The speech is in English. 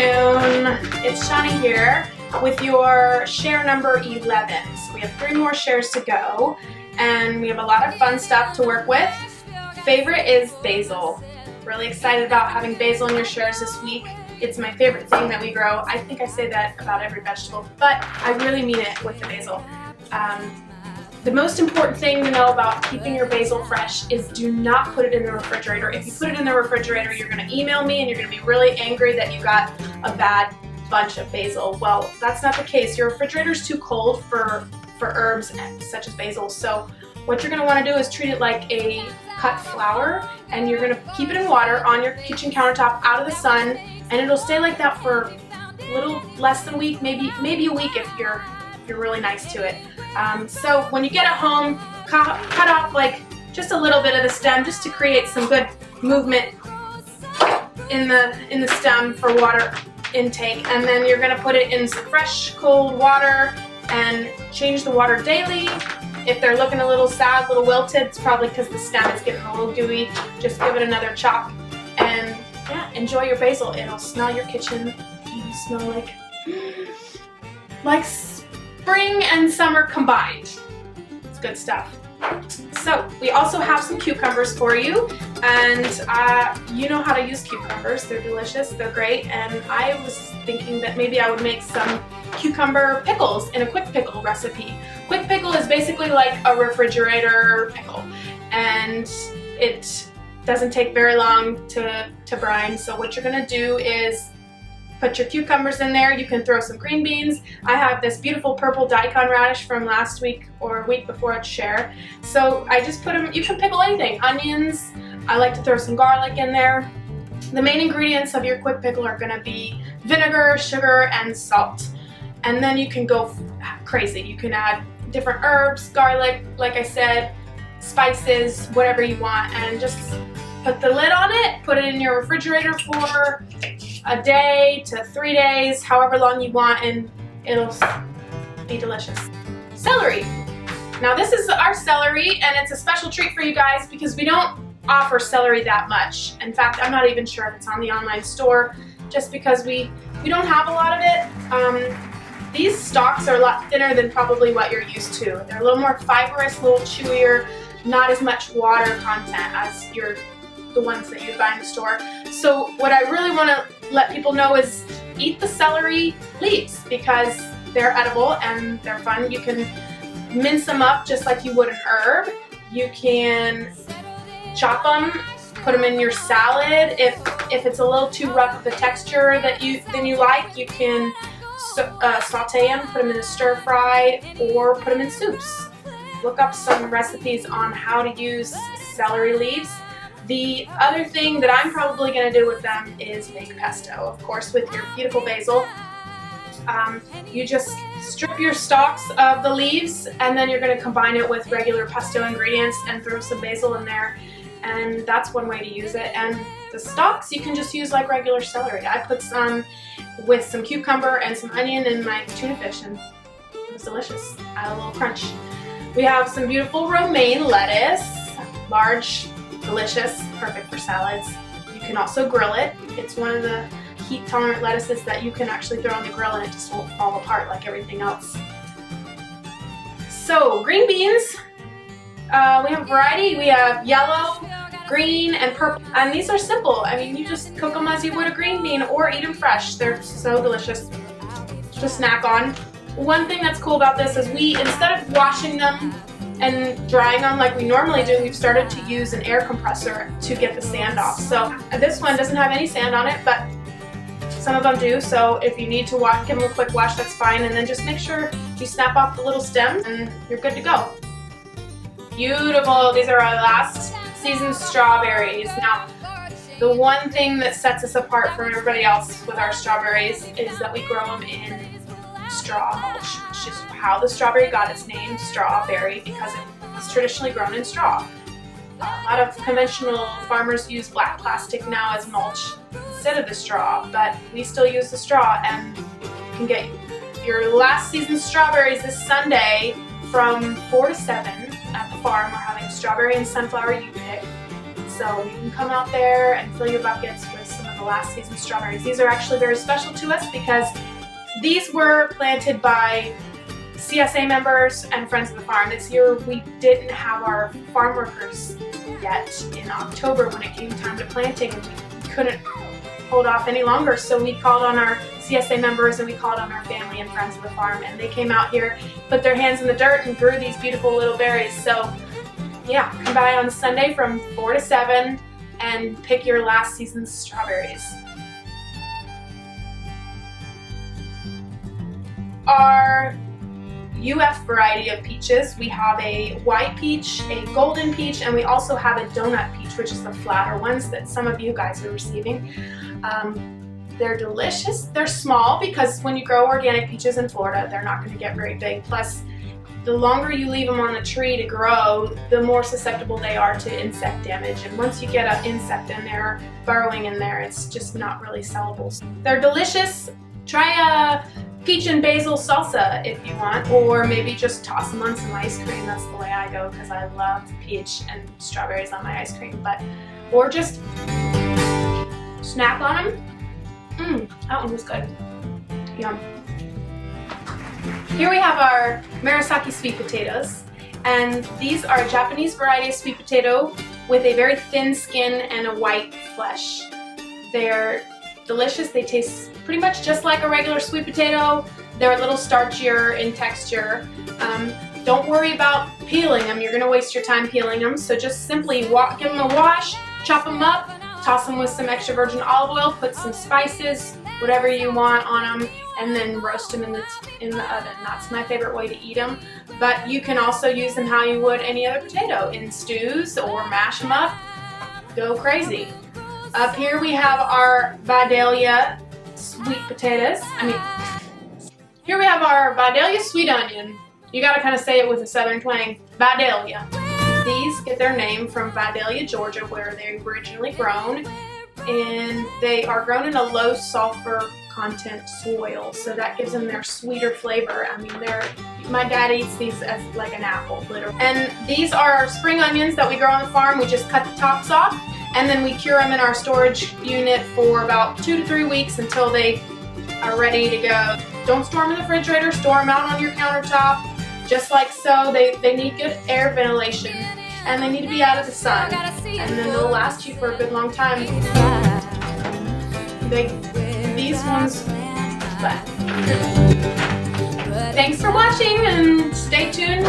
afternoon, it's Shani here with your share number 11. So we have 3 more shares to go and we have a lot of fun stuff to work with. Favorite is basil. Really excited about having basil in your shares this week. It's my favorite thing that we grow. I think I say that about every vegetable, but I really mean it with the basil. The most important thing to know about keeping your basil fresh is do not put it in the refrigerator. If you put it in the refrigerator, you're going to email me and you're going to be really angry that you got a bad bunch of basil. Well, that's not the case. Your refrigerator is too cold for herbs such as basil. So what you're going to want to do is treat it like a cut flower, and you're going to keep it in water on your kitchen countertop out of the sun, and it'll stay like that for a little less than a week, maybe a week if you're really nice to it. So when you get it home, cut off like just a little bit of the stem just to create some good movement in the stem for water intake, and then you're going to put it in some fresh cold water and change the water daily. If they're looking a little sad, a little wilted, it's probably because the stem is getting a little gooey. Just give it another chop and yeah, enjoy your basil. It'll smell your kitchen. It'll smell like spring and summer combined. It's good stuff. So we also have some cucumbers for you, and you know how to use cucumbers. They're delicious, they're great, and I was thinking that maybe I would make some cucumber pickles in a quick pickle recipe. Quick pickle is basically like a refrigerator pickle, and it doesn't take very long to brine. So what you're gonna do is put your cucumbers in there. You can throw some green beans. I have this beautiful purple daikon radish from last week or a week before at share. So I just put them, you can pickle anything. Onions, I like to throw some garlic in there. The main ingredients of your quick pickle are gonna be vinegar, sugar, and salt. And then you can go crazy. You can add different herbs, garlic, like I said, spices, whatever you want, and just put the lid on it, put it in your refrigerator for a day to 3 days, however long you want, and it'll be delicious. Celery. Now this is our celery, and it's a special treat for you guys because we don't offer celery that much. In fact, I'm not even sure if it's on the online store, just because we don't have a lot of it. These stalks are a lot thinner than probably what you're used to. They're a little more fibrous, a little chewier, not as much water content as the ones that you buy in the store. So what I really want to let people know is eat the celery leaves because they're edible and they're fun. You can mince them up just like you would an herb. You can chop them, put them in your salad. If it's a little too rough of a texture than you like, you can saute them, put them in a stir fry, or put them in soups. Look up some recipes on how to use celery leaves. The other thing that I'm probably going to do with them is make pesto, of course, with your beautiful basil. You just strip your stalks of the leaves, and then you're going to combine it with regular pesto ingredients and throw some basil in there, and that's one way to use it. And the stalks you can just use like regular celery. I put some with some cucumber and some onion in my tuna fish, and it was delicious. Add a little crunch. We have some beautiful romaine lettuce, large, delicious, perfect for salads. You can also grill it. It's one of the heat-tolerant lettuces that you can actually throw on the grill and it just won't fall apart like everything else. So, green beans. We have a variety. We have yellow, green, and purple. And these are simple. I mean, you just cook them as you would a green bean or eat them fresh. They're so delicious to snack on. One thing that's cool about this is instead of washing them and drying them like we normally do, we've started to use an air compressor to get the sand off. So this one doesn't have any sand on it, but some of them do. So if you need to give them a quick wash, that's fine. And then just make sure you snap off the little stem and you're good to go. Beautiful. These are our last season strawberries. Now, the one thing that sets us apart from everybody else with our strawberries is that we grow them in straw mulch, which is how the strawberry got its name, strawberry, because it's traditionally grown in straw. A lot of conventional farmers use black plastic now as mulch instead of the straw, but we still use the straw, and you can get your last season strawberries this Sunday from 4 to 7 at the farm. We're having strawberry and sunflower you pick. So you can come out there and fill your buckets with some of the last season's strawberries. These are actually very special to us because these were planted by CSA members and friends of the farm. This year we didn't have our farm workers yet in October when it came time to planting, and we couldn't hold off any longer, so we called on our CSA members and we called on our family and friends of the farm, and they came out here, put their hands in the dirt, and grew these beautiful little berries. So yeah, come by on Sunday from 4 to 7 and pick your last season's strawberries. Our UF variety of peaches, we have a white peach, a golden peach, and we also have a donut peach, which is the flatter ones that some of you guys are receiving. They're delicious. They're small because when you grow organic peaches in Florida, they're not going to get very big. Plus, the longer you leave them on the tree to grow, the more susceptible they are to insect damage. And once you get an insect in there, burrowing in there, it's just not really sellable. They're delicious. Try a peach and basil salsa if you want, or maybe just toss them on some ice cream. That's the way I go because I love peach and strawberries on my ice cream. Or just snack on them. That one was good. Yum. Here we have our Murasaki Sweet Potatoes, and these are a Japanese variety of sweet potato with a very thin skin and a white flesh. They're delicious. They taste pretty much just like a regular sweet potato. They're a little starchier in texture. Don't worry about peeling them. You're going to waste your time peeling them, so just simply give them a wash, chop them up, toss them with some extra virgin olive oil, put some spices, whatever you want on them, and then roast them in the oven. That's my favorite way to eat them, but you can also use them how you would any other potato, in stews or mash them up. Go crazy. Up here we have our Vidalia sweet potatoes. Here we have our Vidalia sweet onion. You gotta kind of say it with a southern twang. Vidalia. These get their name from Vidalia, Georgia, where they were originally grown, and they are grown in a low sulfur content soil, so that gives them their sweeter flavor. My dad eats these as like an apple, literally. And these are spring onions that we grow on the farm. We just cut the tops off, and then we cure them in our storage unit for about 2 to 3 weeks until they are ready to go. Don't store them in the refrigerator, store them out on your countertop, just like so. They need good air ventilation, and they need to be out of the sun, and then they'll last you for a good long time. These ones, but thanks for watching, and stay tuned